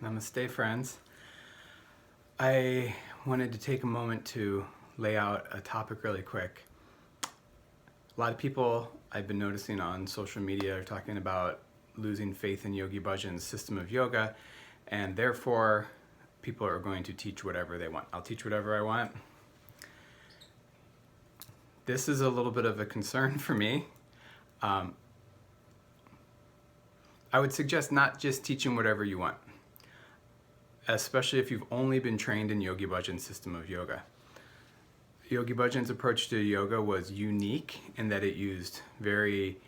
Namaste, friends. I wanted to take a moment to lay out a topic really quick. A lot of people I've been noticing on social media are talking about losing faith in Yogi Bhajan's system of yoga, and therefore people are going to teach whatever they want. I'll teach whatever I want. This is a little bit of a concern for me. I would suggest not just teaching whatever you want, especially if you've only been trained in Yogi Bhajan's system of yoga. Yogi Bhajan's approach to yoga was unique in that it used very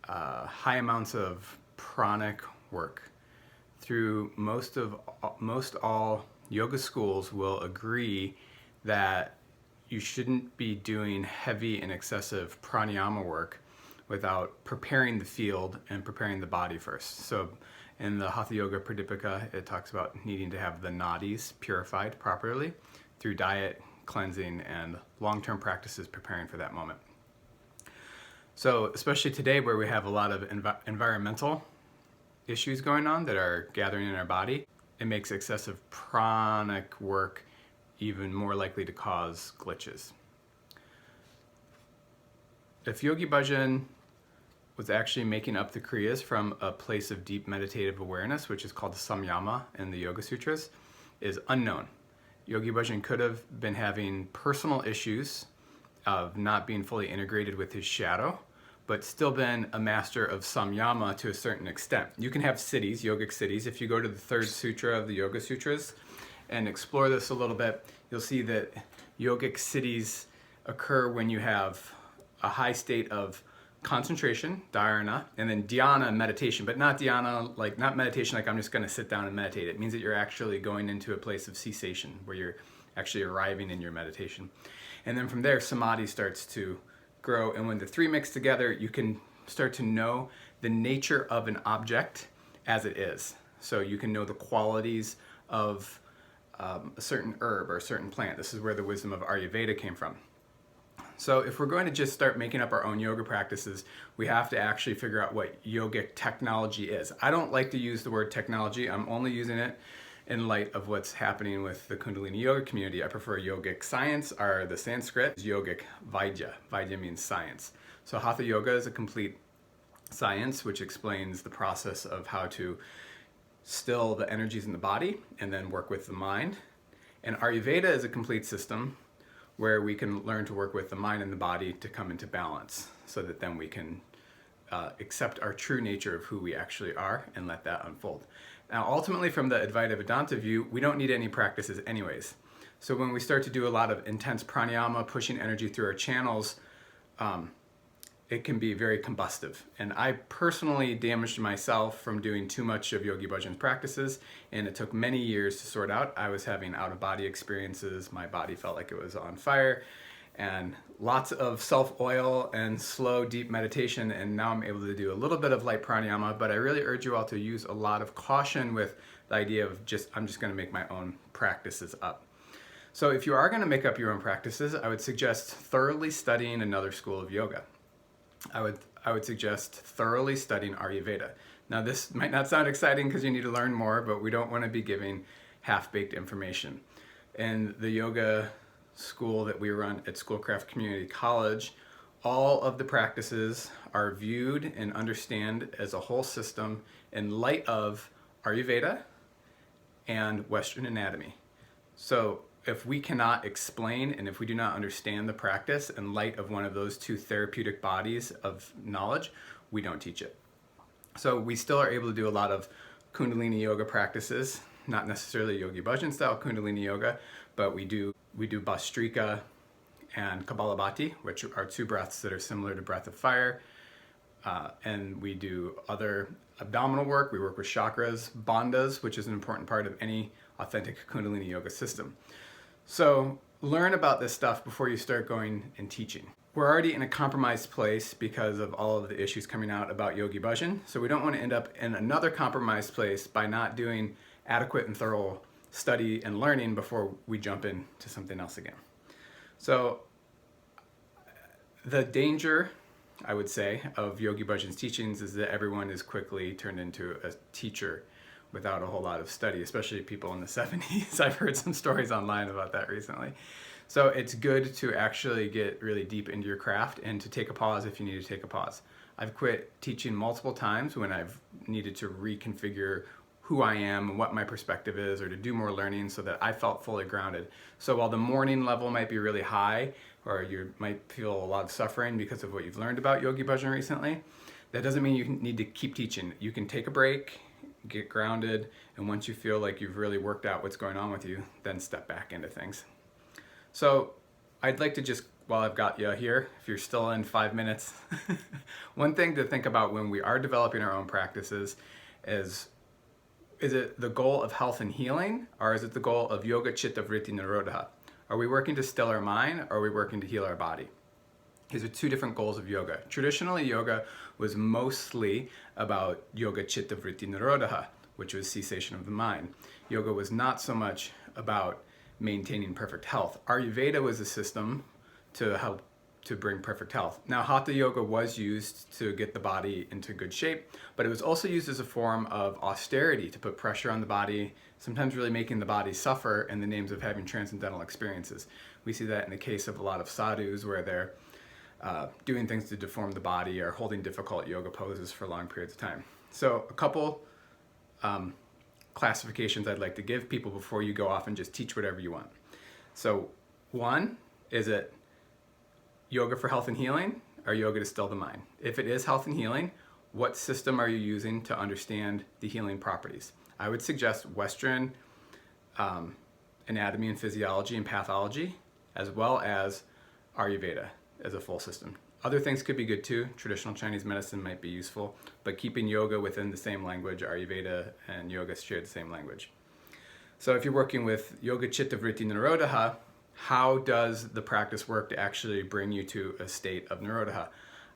high amounts of pranic work. Through most all yoga schools will agree that you shouldn't be doing heavy and excessive pranayama work without preparing the field and preparing the body first. So in the Hatha Yoga Pradipika, it talks about needing to have the nadis purified properly through diet, cleansing, and long-term practices preparing for that moment. So especially today where we have a lot of environmental issues going on that are gathering in our body, it makes excessive pranic work even more likely to cause glitches. If Yogi Bhajan was actually making up the Kriyas from a place of deep meditative awareness, which is called the samyama in the Yoga Sutras, is unknown. Yogi Bhajan could have been having personal issues of not being fully integrated with his shadow, but still been a master of samyama to a certain extent. You can have cities, yogic cities. If you go to the third sutra of the Yoga Sutras and explore this a little bit, you'll see that yogic cities occur when you have a high state of concentration, dharana, and then dhyana, meditation, but not dhyana, not meditation like I'm just going to sit down and meditate. It means that you're actually going into a place of cessation where you're actually arriving in your meditation. And then from there, samadhi starts to grow, and when the three mix together, you can start to know the nature of an object as it is. So you can know the qualities of a certain herb or a certain plant. This is where the wisdom of Ayurveda came from. So if we're going to just start making up our own yoga practices, we have to actually figure out what yogic technology is. I don't like to use the word technology. I'm only using it in light of what's happening with the Kundalini yoga community. I prefer yogic science, or the Sanskrit is yogic Vaidya. Vaidya means science. So Hatha yoga is a complete science which explains the process of how to still the energies in the body and then work with the mind. And Ayurveda is a complete system where we can learn to work with the mind and the body to come into balance so that then we can accept our true nature of who we actually are and let that unfold. Now, ultimately, from the Advaita Vedanta view, we don't need any practices anyways. So when we start to do a lot of intense pranayama, pushing energy through our channels, it can be very combustive. And I personally damaged myself from doing too much of Yogi Bhajan's practices, and it took many years to sort out. I was having out-of-body experiences. My body felt like it was on fire, and lots of self-oil and slow, deep meditation, and now I'm able to do a little bit of light pranayama, but I really urge you all to use a lot of caution with the idea of I'm just gonna make my own practices up. So if you are gonna make up your own practices, I would suggest thoroughly studying another school of yoga. I would suggest thoroughly studying Ayurveda. Now this might not sound exciting because you need to learn more, but we don't want to be giving half-baked information. In the yoga school that we run at Schoolcraft Community College, all of the practices are viewed and understand as a whole system in light of Ayurveda and Western anatomy. So if we cannot explain and if we do not understand the practice in light of one of those two therapeutic bodies of knowledge, we don't teach it. So we still are able to do a lot of Kundalini yoga practices, not necessarily Yogi Bhajan style Kundalini yoga, but we do Bhastrika and Kapalabhati, which are two breaths that are similar to breath of fire. And we do other abdominal work. We work with chakras, Bondas, which is an important part of any authentic Kundalini yoga system. So learn about this stuff before you start going and teaching. We're already in a compromised place because of all of the issues coming out about Yogi Bhajan, so we don't want to end up in another compromised place by not doing adequate and thorough study and learning before we jump into something else again. So the danger, I would say, of Yogi Bhajan's teachings is that everyone is quickly turned into a teacher without a whole lot of study, especially people in the 70s. I've heard some stories online about that recently. So it's good to actually get really deep into your craft and to take a pause if you need to take a pause. I've quit teaching multiple times when I've needed to reconfigure who I am and what my perspective is, or to do more learning so that I felt fully grounded. So while the morning level might be really high, or you might feel a lot of suffering because of what you've learned about Yogi Bhajan recently, that doesn't mean you need to keep teaching. You can take a break, get grounded, and once you feel like you've really worked out what's going on with you, then step back into things. So I'd like to just, while I've got you here, if you're still in 5 minutes, one thing to think about when we are developing our own practices is it the goal of health and healing, or is it the goal of yoga, chitta, vritti, nirodha? Are we working to still our mind, or are we working to heal our body? These are two different goals of yoga. Traditionally, yoga was mostly about yoga, chitta, vritti, nirodha, which was cessation of the mind. Yoga was not so much about maintaining perfect health. Ayurveda was a system to help to bring perfect health. Now, Hatha yoga was used to get the body into good shape, but it was also used as a form of austerity, to put pressure on the body, sometimes really making the body suffer in the names of having transcendental experiences. We see that in the case of a lot of sadhus, where they're doing things to deform the body or holding difficult yoga poses for long periods of time. So a couple classifications I'd like to give people before you go off and just teach whatever you want. So one, is it yoga for health and healing, or yoga to still the mind? If it is health and healing, what system are you using to understand the healing properties? I would suggest Western anatomy and physiology and pathology, as well as Ayurveda as a full system. Other things could be good too. Traditional Chinese medicine might be useful, but keeping yoga within the same language, Ayurveda and yoga share the same language. So if you're working with yoga, chitta, vritti, nirodha, how does the practice work to actually bring you to a state of nirodha?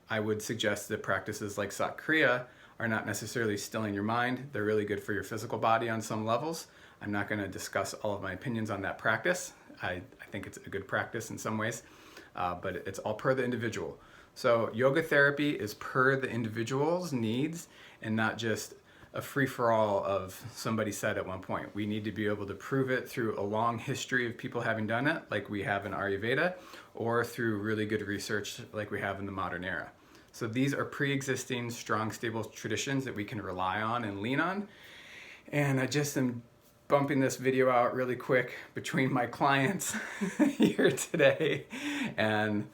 I would suggest that practices like Sat Kriya are not necessarily stilling your mind. They're really good for your physical body on some levels. I'm not going to discuss all of my opinions on that practice. I think it's a good practice in some ways, but it's all per the individual. So yoga therapy is per the individual's needs and not just a free-for-all of somebody said at one point. We need to be able to prove it through a long history of people having done it, like we have in Ayurveda, or through really good research like we have in the modern era. So these are pre-existing, strong, stable traditions that we can rely on and lean on. And I just am bumping this video out really quick between my clients here today, and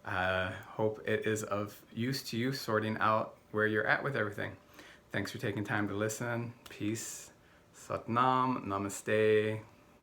hope it is of use to you sorting out where you're at with everything. Thanks for taking time to listen. Peace. Satnam. Namaste.